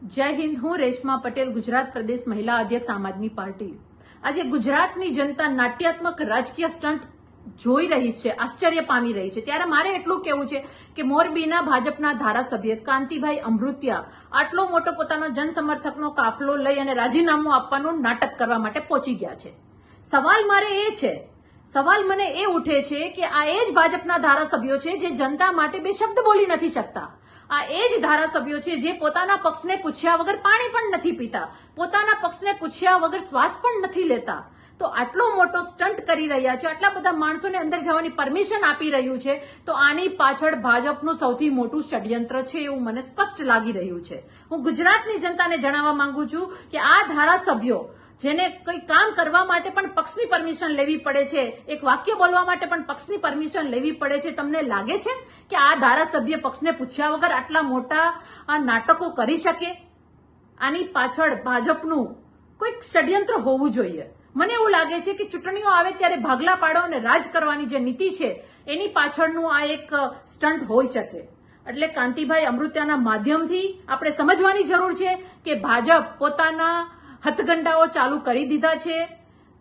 જય હિન્દ। હું રેશમા પટેલ, ગુજરાત પ્રદેશ મહિલા અધ્યક્ષ આમ આદમી પાર્ટી। આજે ગુજરાતની જનતા નાટ્યાત્મક રાજકીય સ્ટન્ટ જોઈ રહી છે, આશ્ચર્ય પામી રહી છે। ત્યારે મારે એટલું કહેવું છે કે મોરબીના ભાજપના ધારાસભ્ય કાંતિભાઈ અમૃતિયા આટલો મોટો પોતાનો જનસમર્થકનો કાફલો લઈ અને રાજીનામું આપવાનું નાટક કરવા માટે પહોંચી ગયા છે। સવાલ મને એ ઉઠે છે કે આ એ જ ભાજપના ધારાસભ્યો છે જે જનતા માટે બે શબ્દ બોલી નથી શકતા। આ એ જ ધારાસભ્યો છે જે પોતાના પક્ષને પૂછ્યા વગર પાણી પણ નથી પીતા, પોતાના પક્ષને પૂછ્યા વગર શ્વાસ પણ નથી લેતા। તો આટલો મોટો સ્ટન્ટ કરી રહ્યા છે, આટલા બધા માણસોને અંદર જવાની પરમિશન આપી રહ્યું છે, તો આની પાછળ ભાજપનું સૌથી મોટું ષડયંત્ર છે એવું મને સ્પષ્ટ લાગી રહ્યું છે। હું ગુજરાતની જનતાને જણાવવા માંગુ છું કે આ ધારાસભ્યો જેને કઈ કામ કરવા માટે પણ પક્ષની પરમિશન લેવી પડે છે, એક વાક્ય બોલવા માટે પણ પક્ષની પરમિશન લેવી પડે છે, તમને લાગે છે કે આ ધારાસભ્ય પક્ષને પૂછ્યા વગર આટલા મોટા નાટકો કરી શકે? આની પાછળ ભાજપનું કોઈક ષડયંત્ર હોવું જોઈએ। મને એવું લાગે છે કે ચૂંટણીઓ આવે ત્યારે ભાગલા પાડો અને રાજ કરવાની જે નીતિ છે એની પાછળનું આ એક સ્ટન્ટ હોઈ શકે। એટલે કાંતિભાઈ અમૃતિયાના માધ્યમથી આપણે સમજવાની જરૂર છે કે ભાજપ પોતાના હથગંડાઓ ચાલુ કરી દીધા છે,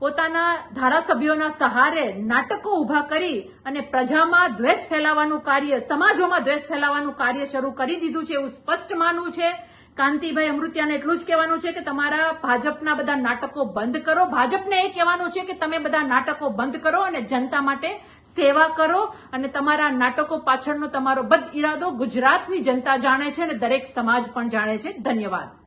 પોતાના ધારાસભ્યોના સહારે નાટકો ઉભા કરી અને પ્રજામાં દ્વેષ ફેલાવવાનું કાર્ય, સમાજોમાં દ્વેષ ફેલાવવાનું કાર્ય શરૂ કરી દીધું છે એવું સ્પષ્ટ માનવું છે। કાંતિભાઈ અમૃતિયાને એટલું જ કહેવાનું છે કે તમારા ભાજપના બધા નાટકો બંધ કરો, ભાજપને એ કહેવાનું છે કે તમે બધા નાટકો બંધ કરો અને જનતા માટે સેવા કરો, અને તમારા નાટકો પાછળનો તમારો બદ ઇરાદો ગુજરાતની જનતા જાણે છે અને દરેક સમાજ પણ જાણે છે। ધન્યવાદ।